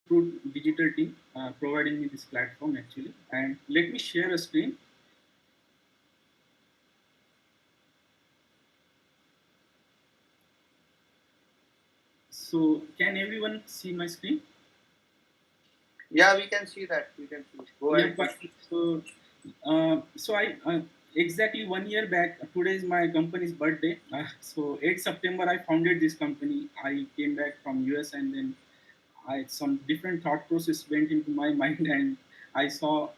through digital team providing me this platform actually. And let me share a screen. So can everyone see my screen? Yeah, we can see that. We can see. Go Yeah, ahead, but proceed. so I exactly 1 year back. Today is my company's birthday. So 8th September, I founded this company. I came back from US, and then I some different thought process went into my mind, and I saw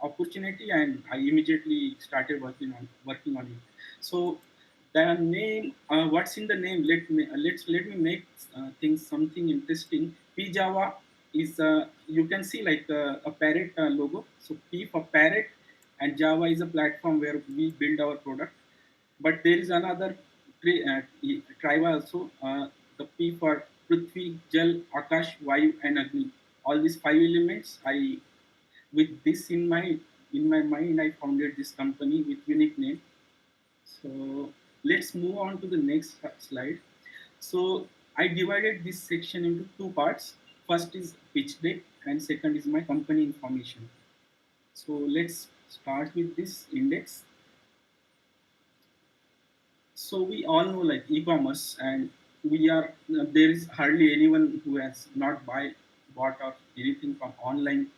opportunity, and I immediately started working on it. So the name, what's in the name? Let me make things something interesting. Pjava is you can see like a parrot logo. So P for parrot, and Java is a platform where we build our product. But there is another tribe also. The P for Prithvi, Jal, Akash, Vayu, and Agni. All these five elements. With this in my mind, I founded this company with unique name. So let's move on to the next slide. So I divided this section into two parts. First is pitch deck, and second is my company information. So let's start with this index. So we all know like e-commerce, and we are there is hardly anyone who has not bought or anything from online.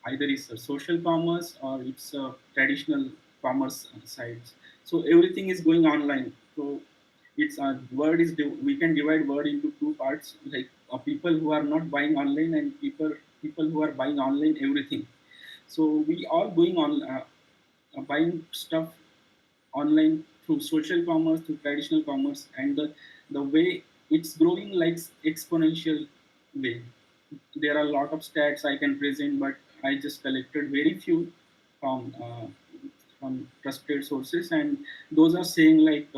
Either it's a social commerce or it's a traditional commerce sites. So everything is going online. So it's word is we can divide word into two parts, like people who are not buying online and people who are buying online everything. So we all going on buying stuff online through social commerce, through traditional commerce, and the way it's growing like exponential way. There are a lot of stats I can present, but I just collected very few from uh, from trusted sources, and those are saying like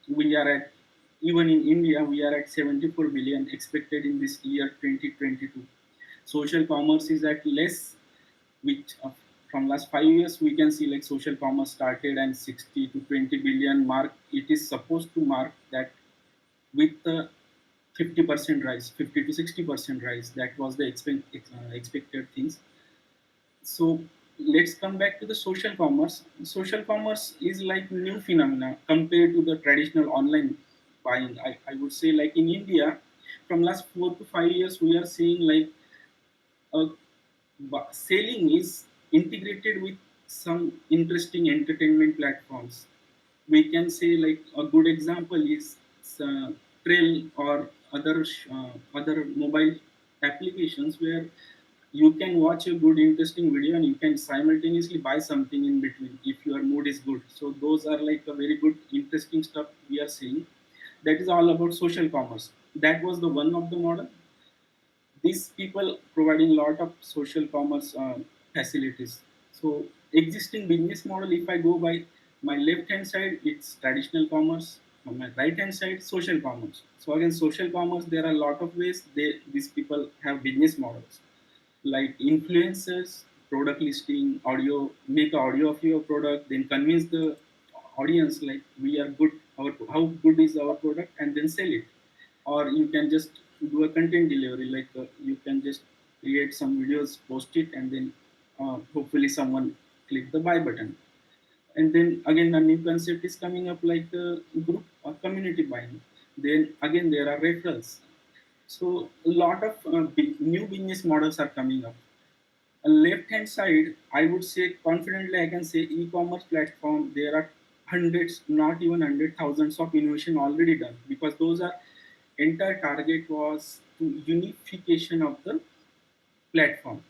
we are at even in India we are at 74 billion expected in this year 2022. Social commerce is at less, which from last 5 years we can see like social commerce started and 60 to 20 billion mark it is supposed to mark that with the 50% rise, 50 to 60% rise. That was the expected things. So let's come back to the social commerce. Social commerce is like new phenomena compared to the traditional online buying. I would say like in India from last 4 to 5 years we are seeing like uh, selling is integrated with some interesting entertainment platforms. We can say like a good example is Trail or other mobile applications where you can watch a good interesting video and you can simultaneously buy something in between if your mood is good. So those are like a very good interesting stuff we are seeing. That is all about social commerce. That was the one of the model. These people providing a lot of social commerce facilities. So existing business model, if I go by my left hand side, it's traditional commerce. On my right hand side, social commerce. So again, social commerce, there are a lot of ways these people have business models like influencers, product listing, audio, make audio of your product, then convince the audience like we are good, how good is our product, and then sell it. Or you can just do a content delivery, like you can just create some videos, post it, and then hopefully someone click the buy button. And then again, a new concept is coming up like group or community buying. Then again, there are referrals. So a lot of new business models are coming up. On left hand side, I would say confidently I can say e-commerce platform. There are hundreds, not even hundred thousands of innovation already done, because those are entire target was to unification of the platform.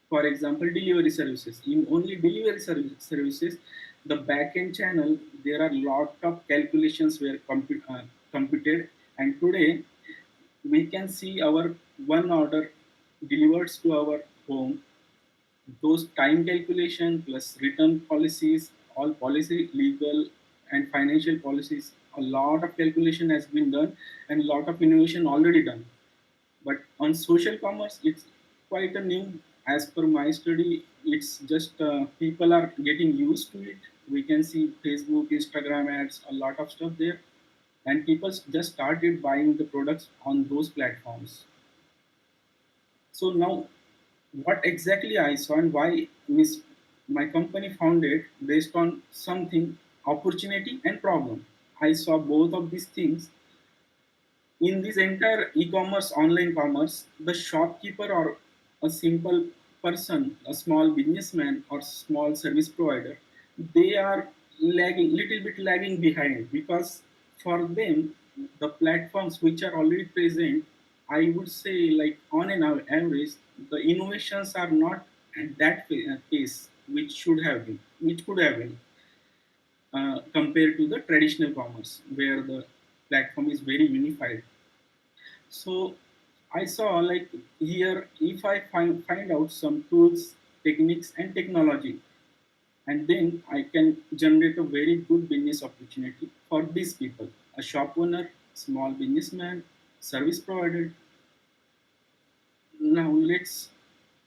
For example, delivery services. In only delivery services, the backend channel, there are lot of calculations were computed, and today we can see our one order delivered to our home. Those time calculation plus return policies, all policy, legal and financial policies, a lot of calculation has been done and a lot of innovation already done. But on social commerce, it's quite a new. As per my study, it's just people are getting used to it. We can see Facebook, Instagram ads, a lot of stuff there, and people just started buying the products on those platforms. So now, what exactly I saw and why miss my company founded based on something opportunity and problem. I saw both of these things in this entire e-commerce, online commerce. The shopkeeper or a simple person, a small businessman or small service provider, they are lagging, little bit lagging behind, because for them the platforms which are already present, I would say, like on an average, the innovations are not at that pace which should have been, which could have been, compared to the traditional commerce where the platform is very unified. So I saw, like, here, if I find out some tools, techniques, and technology, and then I can generate a very good business opportunity for these people: a shop owner, small businessman, service provider. Now let's,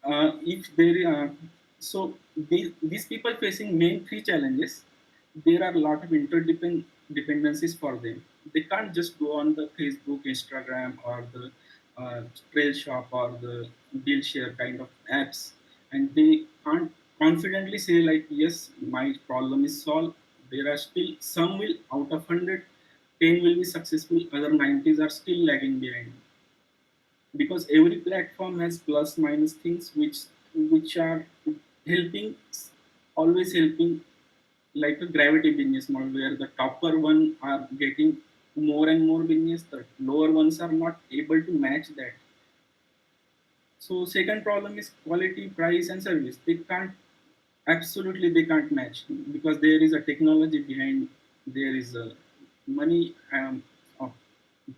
if there so these people facing main three challenges. There are a lot of dependencies for them. They can't just go on the Facebook, Instagram, or the trail shop or the deal share kind of apps, and they can't confidently say, like, yes, my problem is solved. There are still some will, out of 100, 10 will be successful, other 90s are still lagging behind, because every platform has plus minus things which are helping, always helping, like a gravity business model where the topper one are getting more and more business, the lower ones are not able to match that. So second problem is quality, price, and service. They can't, absolutely they can't match, because there is a technology behind, there is a money, of,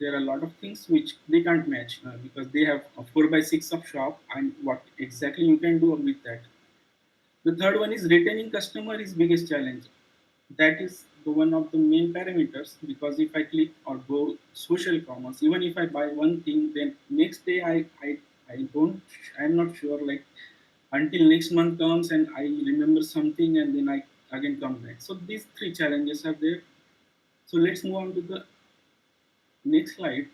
there are a lot of things which they can't match, because they have a 4 by 6 of shop, and what exactly you can do with that. The third one is retaining customer is biggest challenge. That is the one of the main parameters, because if I click or go social commerce, even if I buy one thing, then next day I don't, I'm not sure, like, until next month comes and I remember something, and then I again come back. So these three challenges are there. So let's move on to the next slide.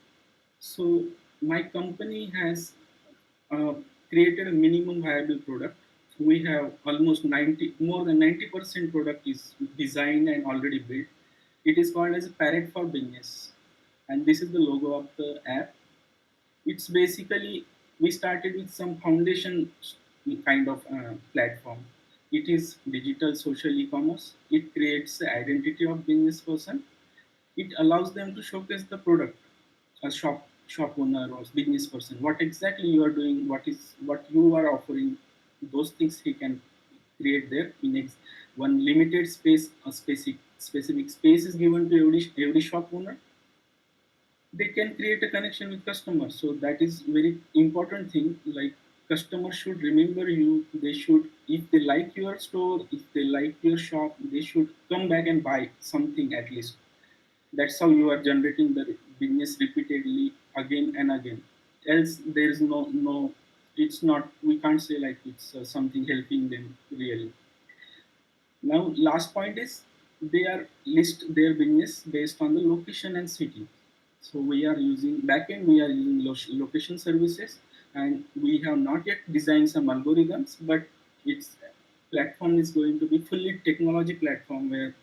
So my company has uh, created a minimum viable product. We have almost 90, more than 90% product is designed and already built. It is called as a Parrot for Business, and this is the logo of the app. It's basically, we started with some foundation kind of platform. It is digital social e-commerce. It creates the identity of business person. It allows them to showcase the product, a shop owner or business person, what exactly you are doing, what you are offering. Those things he can create there in one limited space. A specific space is given to every shop owner. They can create a connection with customers, so that is very important thing. Like, customers should remember you. They should, if they like your store, if they like your shop, they should come back and buy something at least. That's how you are generating the business repeatedly, again and again. Else there is no, it's not, we can't say like it's something helping them really. Now last point is, they are list their business based on the location and city. So we are using backend, we are using location services, and we have not yet designed some algorithms, but its platform is going to be fully technology platform, where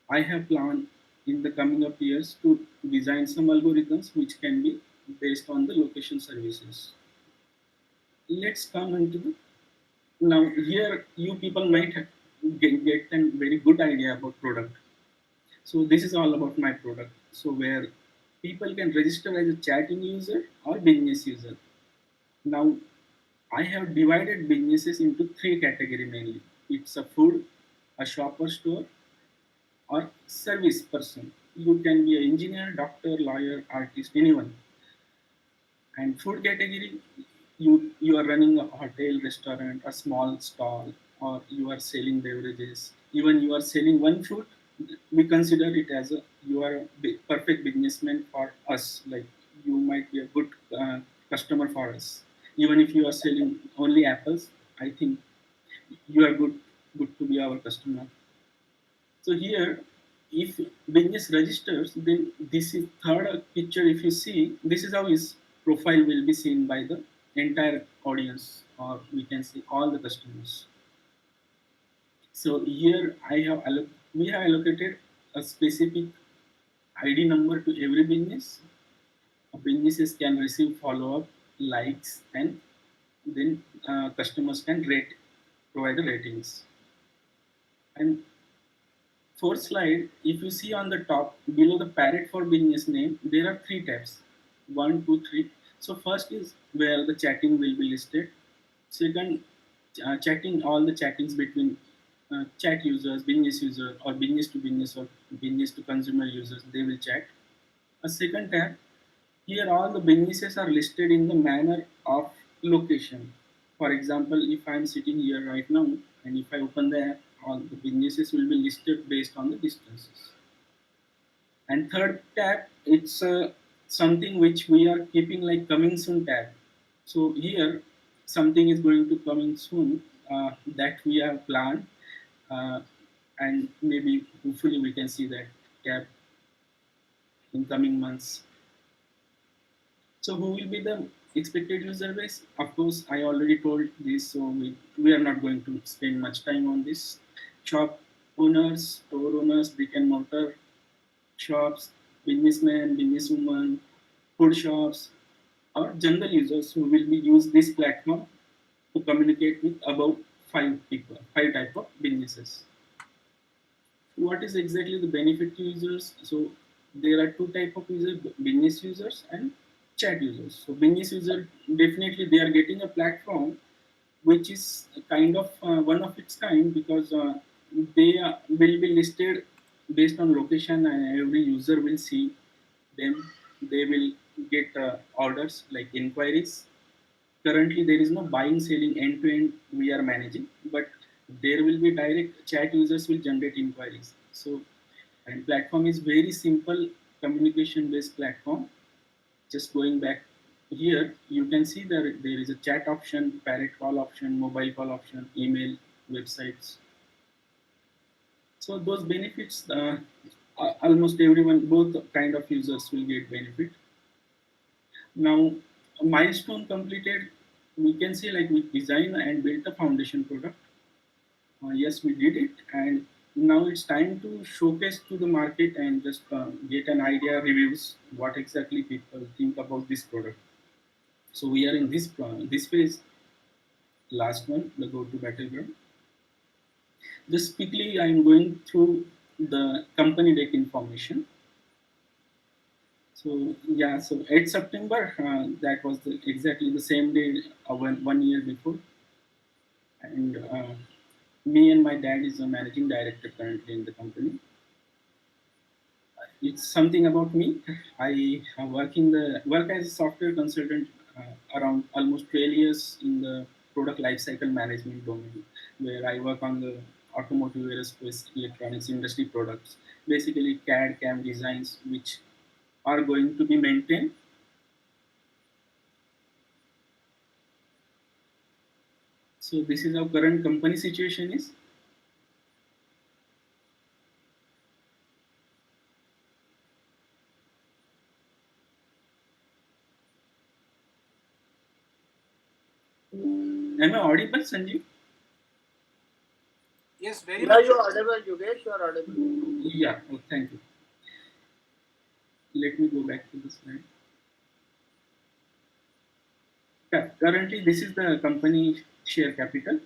I have planned in the coming up years to design some algorithms which can be based on the location services. Let's come into the, now here you people might have get a very good idea about product. So this is all about my product. So where people can register as a chatting user or business user. Now I have divided businesses into three category mainly. It's a food, a shopper store, or service person. You can be an engineer, doctor, lawyer, artist, anyone. And food category, you are running a hotel, restaurant, a small stall, or you are selling beverages. Even you are selling one food, we consider it as a, you are a perfect businessman for us. Like, you might be a good customer for us. Even if you are selling only apples, I think you are good to be our customer. So here, if business registers, then this is third picture. If you see, this is how his profile will be seen by the entire audience, or we can say all the customers. So here we have allocated a specific ID number to every business. Businesses can receive follow-up, likes, and then customers can provide the ratings. And fourth slide, if you see on the top below the parrot for business name, there are three tabs. One, two, three. So first is where the chatting will be listed. Second, chatting all the chattings between chat users, business user, or business to business, or business to consumer users. They will chat. A second tab, here all the businesses are listed in the manner of location. For example, if I am sitting here right now and if I open the app, all the businesses will be listed based on the distances. And third tab, it's something which we are keeping like coming soon tab. So here something is going to coming soon that we have planned, uh, and maybe hopefully we can see that tab in coming months. So who will be the expected user base? Of course, I already told this, so we are not going to spend much time on this. Shop owners, store owners, brick and mortar shops, businessmen, businesswomen, food shops, or general users who will be use this platform to communicate with about five people, five type of businesses. What is exactly the benefit to users? So there are two type of users: business users and chat users. So business user, definitely they are getting a platform which is kind of one of its kind, because they will be listed based on location, and every user will see them. They will get orders like inquiries. Currently there is no buying selling end to end we are managing, but there will be direct chat users will generate inquiries. So, and platform is very simple communication based platform. Just going back here, you can see there is a chat option, parrot call option, mobile call option, email, websites. So those benefits, almost everyone, both kind of users will get benefit. Now, a milestone completed, we can say like we designed and built a foundation product. Yes, we did it, and now it's time to showcase to the market and just get an idea, reviews, what exactly people think about this product. So we are in this phase. Last one, the go-to battleground. Just quickly, I'm going through the company deck information. So yeah, so 8th September, that was exactly the same day, one year before, and me and my dad is a managing director currently in the company. It's something about me. I have work as a software consultant around almost 12 years in the product lifecycle management domain, where I work on the automotive, aerospace, electronics industry products. Basically, CAD CAM designs which are going to be maintained. So this is how current company situation is. Am I audible, Sanjeev? Yes, very Yeah, much. you are audible, Yogesh. You are audible. Yeah. Oh, thank you. Let me go back to the slide. Yeah, currently, this is the company share capital.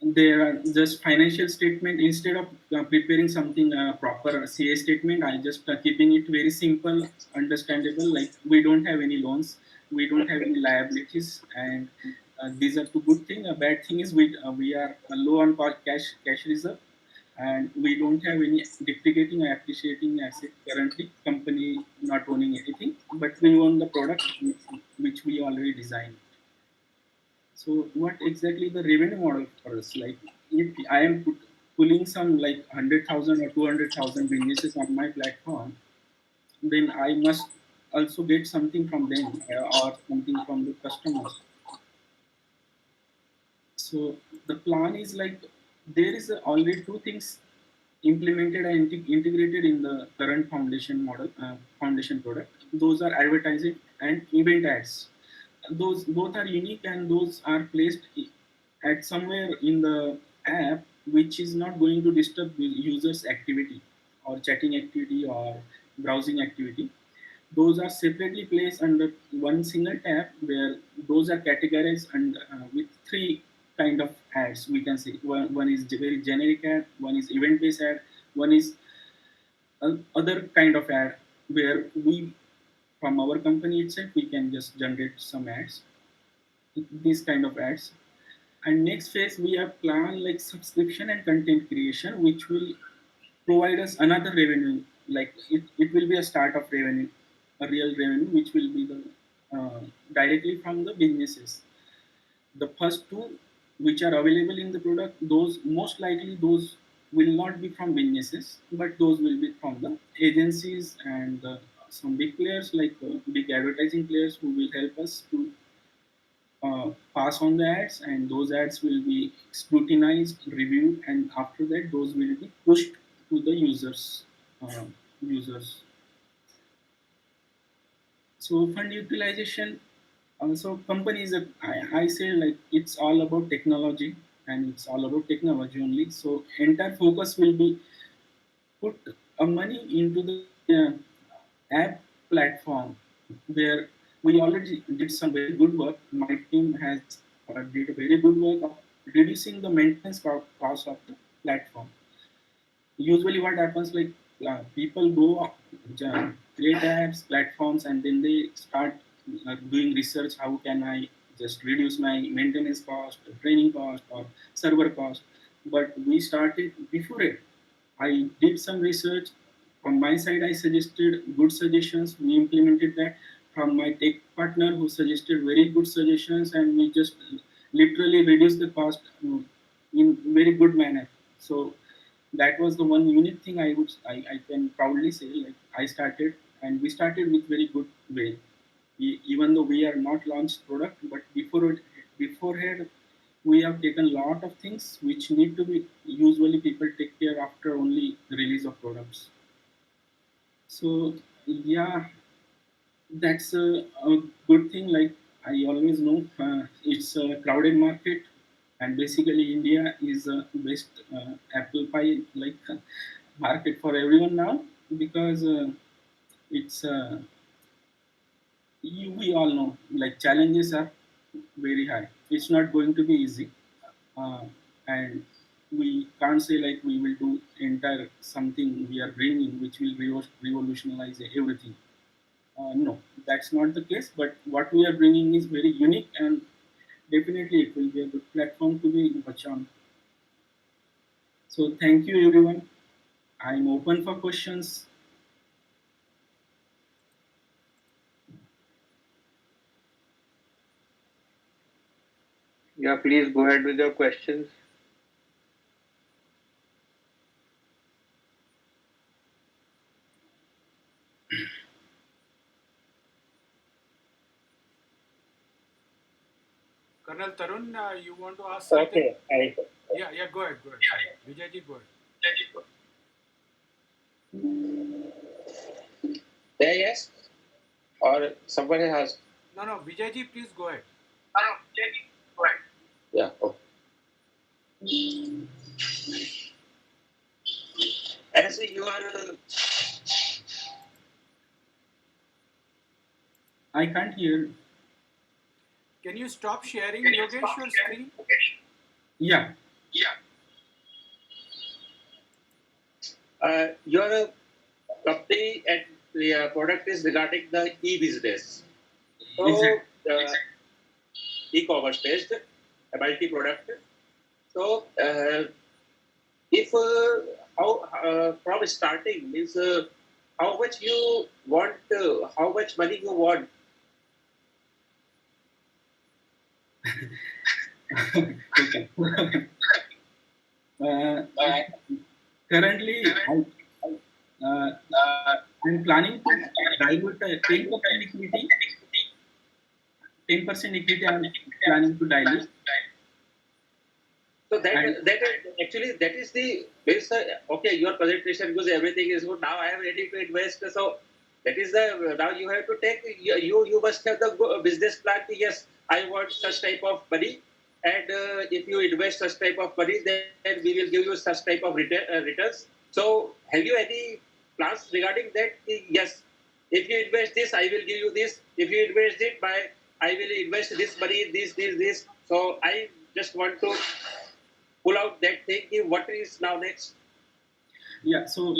There are just financial statement. Instead of preparing something proper CA statement, I just keeping it very simple, understandable. Like we don't have any loans, we don't have any liabilities, and these are two good thing. A bad thing is we are low on cash reserve, and we don't have any depreciating or appreciating asset currently. Company not owning anything, but we own the product which we already designed. So what exactly the revenue model for us? Like if I am pulling some like 100,000 or 200,000 businesses on my platform, then I must also get something from them or something from the customers. So the plan is like there is already two things implemented and integrated in the current foundation model, foundation product. Those are advertising and event ads. Those both are unique, and those are placed at somewhere in the app which is not going to disturb the user's activity or chatting activity or browsing activity. Those are separately placed under one single tab where those are categorized and with three kind of ads, we can say. One is very generic ad, one is event based ad, one is other kind of ad where we, from our company itself, we can just generate some ads, these kind of ads. And next phase we have plan like subscription and content creation, which will provide us another revenue. Like it will be a start of revenue, a real revenue, which will be the directly from the businesses. The first two which are available in the product, those most likely those will not be from businesses, but those will be from the agencies and some big players like big advertising players who will help us to pass on the ads, and those ads will be scrutinized, reviewed, and after that those will be pushed to the users. So fund utilization. So companies, I say like it's all about technology, and it's all about technology only. So entire focus will be put money into the app platform where we already did some very good work. My team has did a very good work of reducing the maintenance cost of the platform. Usually what happens like people go create apps platforms, and then they start doing research, how can I just reduce my maintenance cost, training cost, or server cost. But we started before it. I did some research. From my side, I suggested good suggestions. We implemented that. From my tech partner, who suggested very good suggestions, and we just literally reduced the cost in very good manner. So that was the one unique thing I can proudly say. Like I started, and we started with very good way. Even though we are not launched product, but beforehand we have taken a lot of things which need to be usually people take care after only the release of products. So yeah, that's a good thing. Like I always know, it's a crowded market, and basically India is a best apple pie like market for everyone now, because it's we all know like challenges are very high. It's not going to be easy, and we can't say like we will do entire something we are bringing which will revolutionize everything. No, that's not the case. But what we are bringing is very unique, and definitely it will be a good platform to be watched on. So thank you everyone. I'm open for questions. Yeah, please go ahead with your questions. Colonel Tarun, you want to ask something? Okay, Yeah, yeah, go ahead, go ahead. Sorry. Vijayji, go ahead. yeah, yes, or somebody has. No, no, Vijayji, please go ahead. Yeah. Okay. As you are, I can't hear. Can you stop sharing, Yogesh, your screen? Yeah. your company and the product is regarding the e-business. So, Exactly. e-commerce based, a multi-product. So, if how from starting means how much you want, how much money you want. Okay. uh, Currently, uh, I'm planning to dilute 10% equity. 10% equity I'm planning to dilute. So And that actually that is the base. Okay, your presentation because everything is good. Now I am ready to invest. So That is the now you have to take you must have the business plan. Yes, I want such type of money, and if you invest such type of money, then we will give you such type of returns. So, have you any plans regarding that? Yes, if you invest this, I will give you this. If you invest it, I will invest this money, this. So, I just want to pull out that thing. What is now next? Yeah. So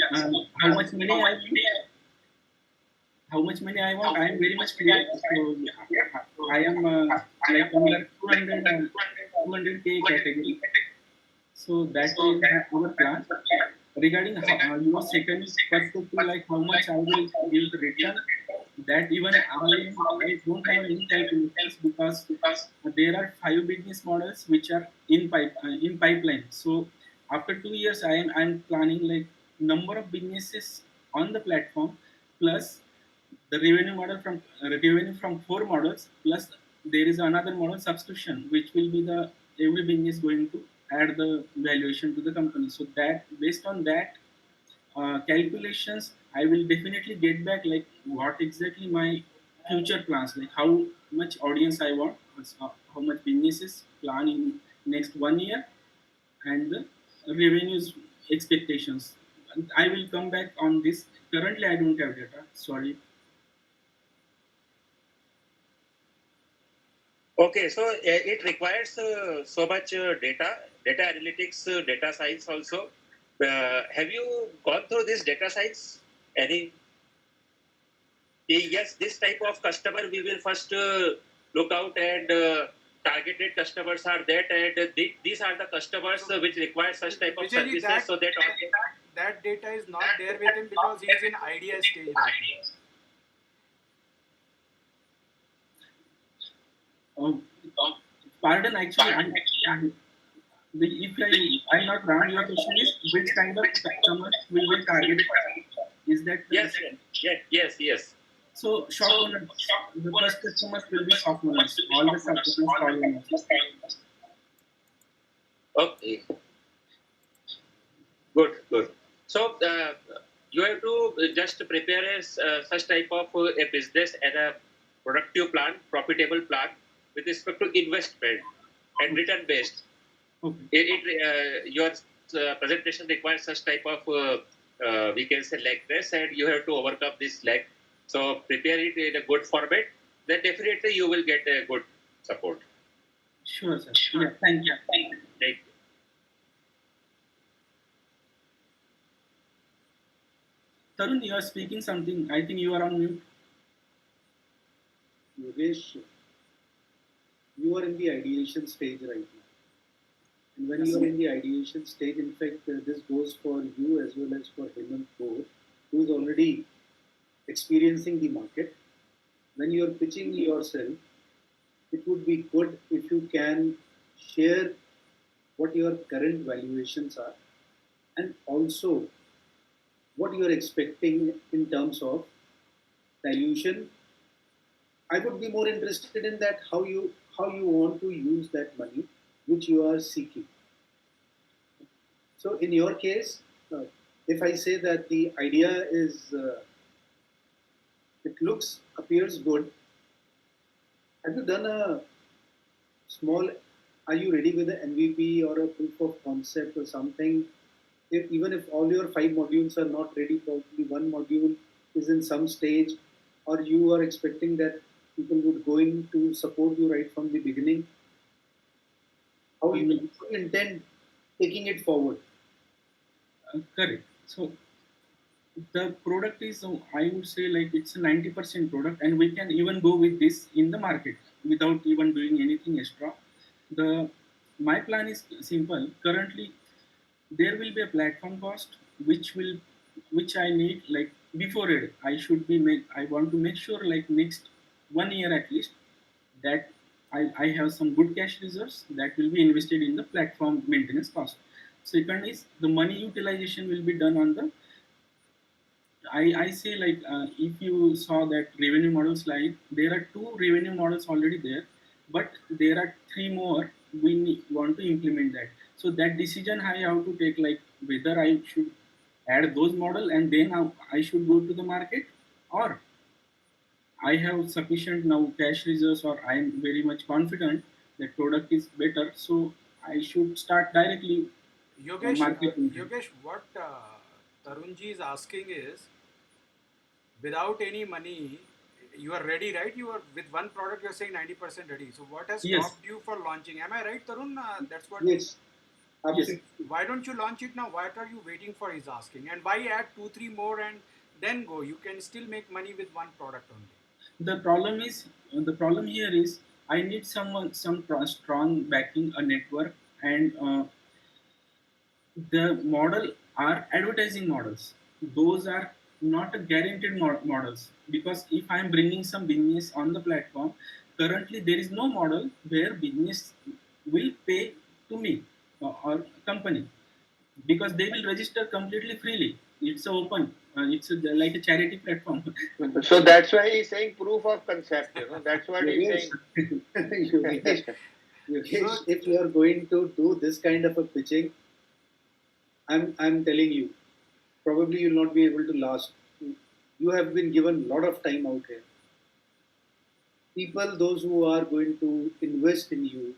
how much money I want? How much money I want? I am very much clear. So I am like under 200K category. So that is our plan. Regarding your second perspective, like how much I will give the return, that even I don't have any calculations because there are 5 business models which are in pipeline. So after 2 years, I'm planning like number of businesses on the platform plus the revenue from 4 models plus there is another model subscription which will be the every business going to add the valuation to the company. So that based on that calculations, I will definitely get back like what exactly my future plans, like how much audience I want, how much businesses plan in next 1 year, and the revenues expectations. And I will come back on this. Currently, I don't have data. Sorry. Okay, so it requires so much data analytics, data science also. Have you gone through this data science? Any? Yes, this type of customer we will first look out, and targeted customers are that, and these are the customers which require such type of Vijayji, services. So that that data is not there with him because he is in idea stage right now. Um, Pardon, actually, I'm not wrong, your question is which kind of customers we will target first? Is that the yes, question? yes. So shop owners, the first customers will be shop owners, all the shop owners, stall owners. Okay, good. So you have to just prepare such type of a business and a productive plan, profitable plan with respect to investment and return based. Okay, Your presentation requires such type of we can say leg press, and you have to overcome this leg. So prepare it in a good format. Then definitely you will get a good support. sure, sir. Yeah, thank you. Thank you. Tarun, you are speaking something. I think you are on mute. Yogesh, you are in the ideation stage right now. And when Yes. you are in the ideation stage, in fact, this goes for you as well as for Hemant both, who is already experiencing the market. When you are pitching yourself, it would be good if you can share what your current valuations are and also what you are expecting in terms of dilution. I would be more interested in that how you want to use that money which you are seeking. So in your case, if I say that the idea is it looks appears good, have you done a small? Are you ready with an MVP or a proof of concept or something? Even if all your 5 modules are not ready, probably one module is in some stage, or you are expecting that people would go in to support you right from the beginning. How Um, you intend taking it forward? Correct. So the product is, I would say, like it's a 90% product, and we can even go with this in the market without even doing anything extra. The My plan is simple. Currently, there will be a platform cost which I need like before it. I want to make sure like next 1 year at least that I have some good cash reserves that will be invested in the platform maintenance cost. Second is the money utilization will be done on the I say like if you saw that revenue model slide, there are 2 revenue models already there, but there are 3 more want to implement that. So that decision I have to take like whether I should add those model and then I should go to the market, or I have sufficient now cash reserves, or I am very much confident that product is better, so I should start directly marketing it. Yogesh, what Tarunji is asking is, without any money, you are ready, right? You are with one product. You are saying 90% ready. So what has Yes, stopped you for launching? Am I right, Tarun? That's what. Yes, yes. absolutely. Why don't you launch it now? Why are you waiting for his asking? And why add two, three more and then go? You can still make money with one product only. The problem here is I need someone, strong backing, a network, and the model are advertising models. Those are not a guaranteed models, because if I am bringing some business on the platform, currently there is no model where business will pay to me or company, because they will register completely freely. It's open. Like a charity platform. So that's why he's saying proof of concept. That's what he's Yogesh, saying. Yogesh, So Yogesh, if you are going to do this kind of a pitching, I'm telling you, probably you'll not be able to last. You have been given a lot of time out here. People, those who are going to invest in you,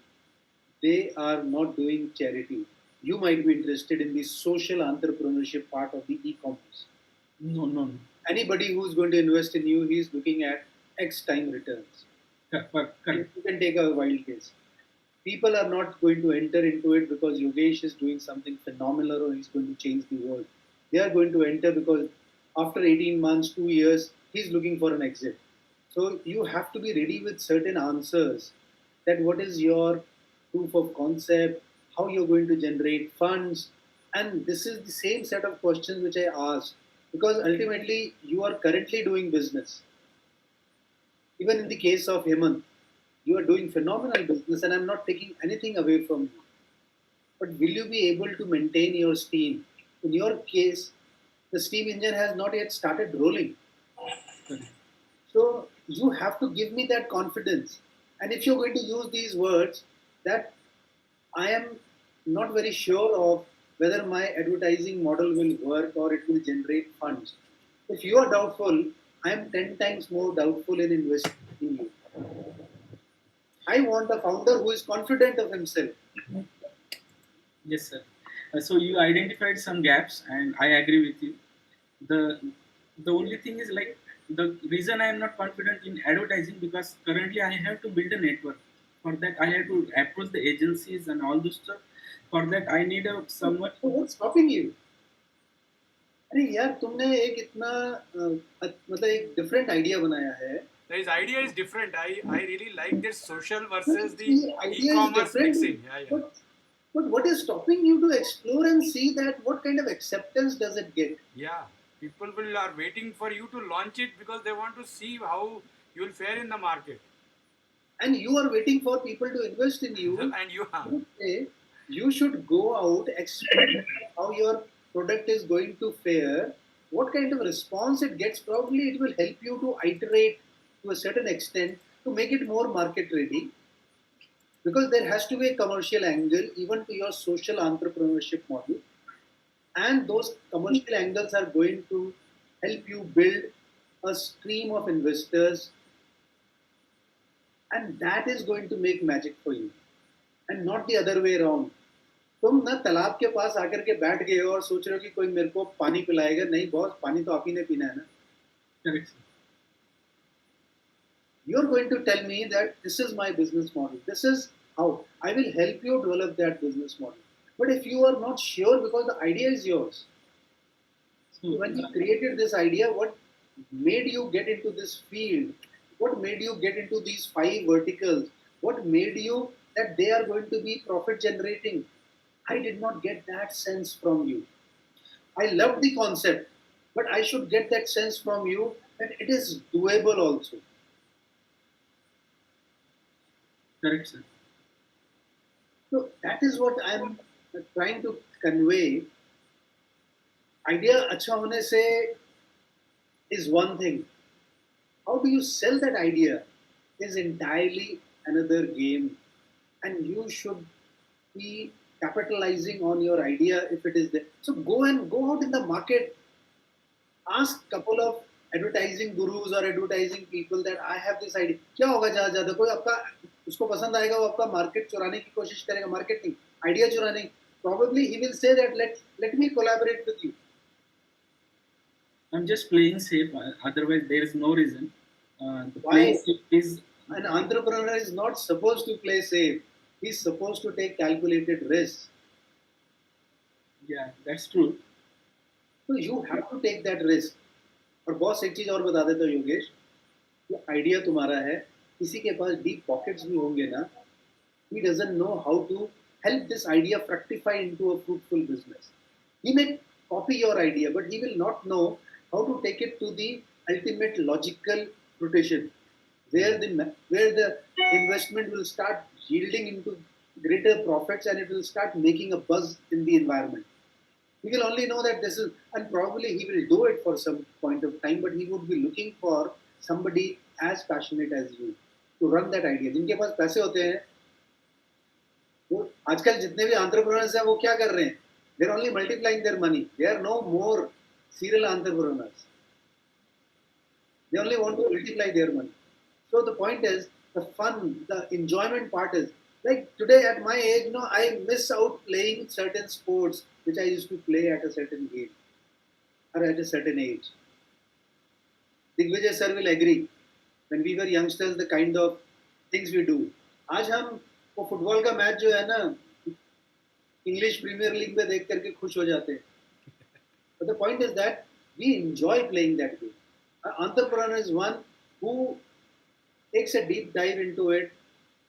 they are not doing charity. You might be interested in the social entrepreneurship part of the e-commerce. No, no, no. Anybody who's going to invest in you, he's looking at X time returns. And Correct. you can take a wild guess. People are not going to enter into it because Yogesh is doing something phenomenal or he's going to change the world. They are going to enter because after 18 months, 2 years, he's looking for an exit. So you have to be ready with certain answers, that what is your proof of concept, how you're going to generate funds. And this is the same set of questions which I asked, because ultimately you are currently doing business. Even in the case of Hemant, you are doing phenomenal business and I'm not taking anything away from you. But will you be able to maintain your steam? In your case, the steam engine has not yet started rolling. Correct. So you have to give me that confidence. And if you're going to use these words, that I am not very sure of whether my advertising model will work or it will generate funds. If you are doubtful, I am 10 times more doubtful in investing in you. I want a founder who is confident of himself. Yes, sir. So you identified some gaps, and I agree with you. The the only thing is, like, the reason I am not confident in advertising, because currently I have to build a network. For that, I have to approach the agencies and all this stuff. For that, I need a someone. So what's stopping you? अरे यार तुमने एक इतना मतलब एक different idea बनाया है. his idea is different. I really like this social versus the The idea is e-commerce different, mixing. Yeah. but what is stopping you to explore and see that what kind of acceptance does it get? Yeah. People will are waiting for you to launch it because they want to see how you will fare in the market. And you are waiting for people to invest in you. And you are. Okay, you should go out, explore how your product is going to fare, what kind of response it gets. Probably it will help you to iterate to a certain extent to make it more market ready, because there has to be a commercial angle even to your social entrepreneurship model, and those commercial angles are going to help you build a stream of investors, and that is going to make magic for you, and not the other way around. तुम ना तालाब के पास आकर के बैठ गए हो और सोच रहे हो कि कोई मेरे को पानी पिलाएगा. नहीं बॉस, पानी तो आप ही ने पीना है ना. Correct. You're going to tell me that this is my business model, this is how I will help you develop that business model. But if you are not sure, because the idea is yours, So when you created this idea, what made you get into this field? What made you get into these 5 verticals? What made you that they are going to be profit generating? I did not get that sense from you. I loved the concept, but I should get that sense from you that it is doable also. correct, sir. So that is what I'm trying to convey. Idea अच्छा होने से is one thing. How do you sell that idea is entirely another game, and you should be capitalizing on your idea if it is there. So go out in the market, ask couple of advertising gurus और advertising people that I have this idea, क्या होगा ज़्यादा ज़्यादा कोई आपका उसको पसंद आएगा, वो आपका मार्केट चुराने की कोशिश करेगा, मार्केटिंग आइडिया चुराने, probably he will say that let me collaborate with you. I'm just playing safe. Otherwise, there is no reason. The playing Why? safe is, An entrepreneur is not supposed to play safe. He's supposed to take calculated risks. yeah, that's true. So you have to take that risk. और boss एक चीज और बता देता हूँ योगेश, ये idea तुम्हारा है, किसी के पास डीप पॉकेट्स भी होंगे ना, he doesn't know how to help this idea fructify into a fruitful business. He may copy your idea, but he will not know how to take it to the ultimate logical fruition, where the investment will start yielding into greater profits and it will start making a buzz in the environment. He will only know that this is, and probably he will do it for some point of time, but he would be looking for somebody as passionate as you to run that idea. जिनके पास पैसे होते हैं, वो आजकल जितने भी entrepreneurs हैं वो क्या कर रहे हैं? They're only multiplying their money. They are no more serial entrepreneurs. They only want to multiply their money. So the point is, the fun, the enjoyment part is, like today at my age, you know, I miss out playing certain sports which I used to play at a certain age or at a certain age. Digvijay sir will agree. When we were youngsters, the kind of things we do. आज हम वो football का match जो है ना English premiere league में देख करके खुश हो जाते हैं. But the point is that we enjoy playing that game. An entrepreneur is one who takes a deep dive into it.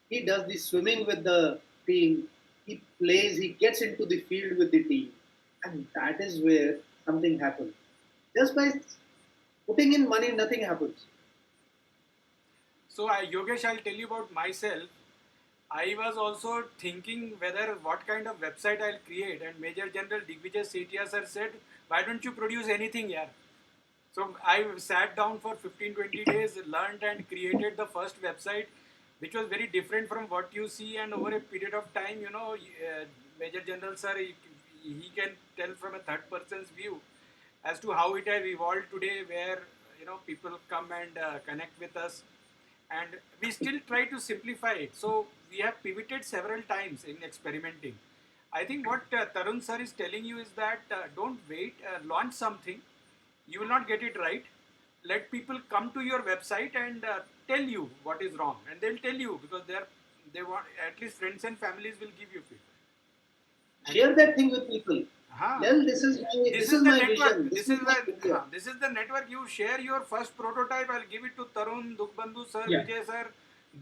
He does the swimming with the team. He plays, he gets into the field with the team. And that is where something happens. Just by putting in money, nothing happens. So, Yogesh, I'll tell you about myself. I was also thinking whether what kind of website I'll create, and Major General Digvijay Setia sir said, "Why don't you produce anything, yeah?" So I sat down for 15-20 days, learned and created the first website, which was very different from what you see. And over a period of time, you know, Major General sir, he can tell from a third person's view as to how it has evolved today, where you know people come and connect with us, and we still try to simplify it. So we have pivoted several times in experimenting. I think what Tarun sir is telling you is that don't wait, launch something. You will not get it right. Let people come to your website and tell you what is wrong, and they'll tell you because they want, at least friends and families will give you feedback. Share that thing with people. Huh. Tell this is This is the my network. vision. This is where this is the network. You share your first prototype. I'll give it to Tarun, Dukhbandhu sir, Yeah. Vijay sir.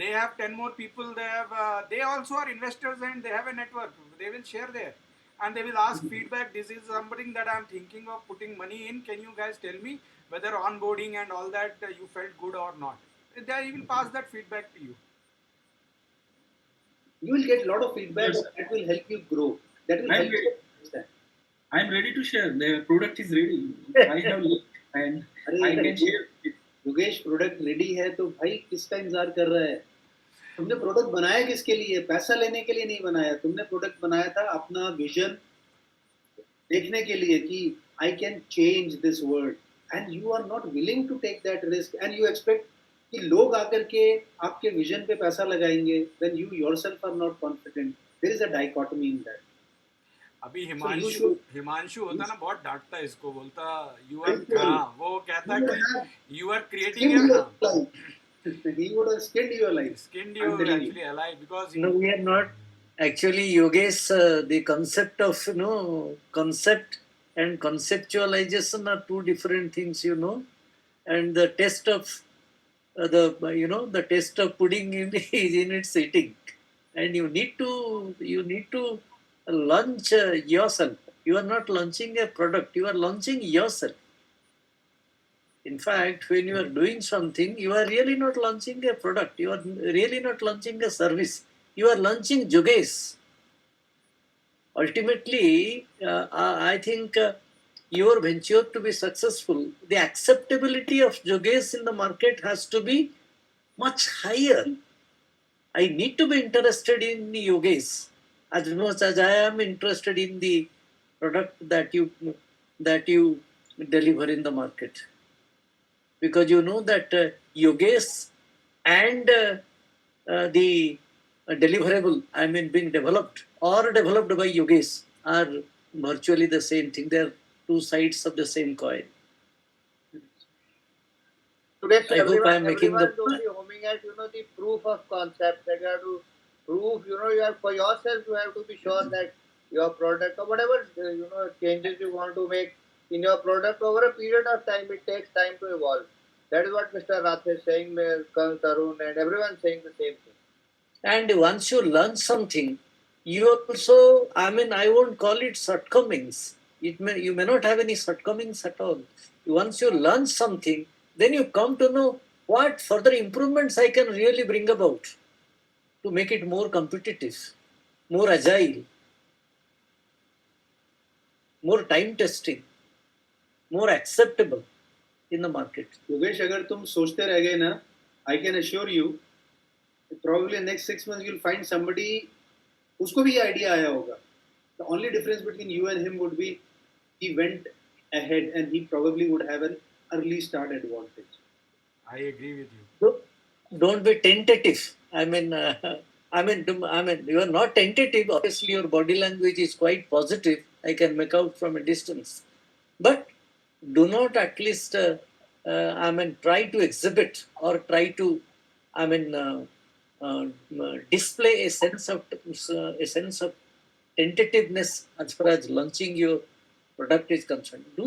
They have 10 more people. They have. They also are investors and they have a network. They will share there, and they will ask feedback. This is something that I'm thinking of putting money in. Can you guys tell me whether onboarding and all that you felt good or not? He will pass that feedback to you. You will get a lot of feedback Yes. that will help you grow. That will I'm help you ready. understand. I'm ready to share. The product is ready. I have looked and I अरे can share it. Yogesh product ready है तो भाई किसका इंतजार कर रहा है? तुमने प्रोडक्ट बनाया किसके लिए? पैसा लेने के लिए नहीं बनाया. तुमने प्रोडक्ट बनाया था अपना विजन देखने के लिए कि I can change this world, and you are not willing to take that risk and you expect कि लोग आकर के आपके विजन पे पैसा लगाएंगे, then you yourself are not confident. There is a dichotomy in that. अभी you हिमांशु should- हिमांशु होता ना बहुत डांटता है इसको, बोलता यू आर, बिल्कुल. हाँ वो कहता You कि have you are creating skinned your हाँ life. He would have skinned your life. skinned I'm you telling you. actually alive because No, we are not. Actually, Yogesh, the concept of, concept and conceptualization are two different things, and the test of the test of pudding is in its eating, and you need to launch yourself. You are not launching a product, you are launching yourself. In fact, when you are doing something, you are really not launching a product, you are really not launching a service, you are launching Yogesh. Ultimately, I think your venture to be successful, the acceptability of Yogesh in the market has to be much higher. I need to be interested in Yogesh as much as I am interested in the product that you deliver in the market. because you know that Yogesh and the deliverable, I mean, being developed or developed by Yogesh are virtually the same thing. They are two sides of the same coin. Today, so I hope I am making everyone the. is only homing at the proof of concept that you have to prove. You have for yourself. You have to be sure that your product or whatever changes you want to make in your product over a period of time. It takes time to evolve. That is what Mr. Rath is saying. Tarun and everyone saying the same thing. And once you learn something, you also, I mean, I won't call it shortcomings. You may not have any shortcomings at all. Once you learn something, then you come to know what further improvements I can really bring about to make it more competitive, more agile, more time testing, more acceptable in the market. Yogesh अगर तुम सोचते रह गए ना, I can assure you, probably next 6 months you'll find somebody उसको भी ये idea आया होगा. The only difference between you and him would be he went ahead and he probably would have an early start advantage. I agree with you. So don't be tentative. I mean, you are not tentative. Obviously, your body language is quite positive. I can make out from a distance. But do not at least, try to exhibit or try to, I mean, display a sense of tentativeness as far as launching your product is concerned. Do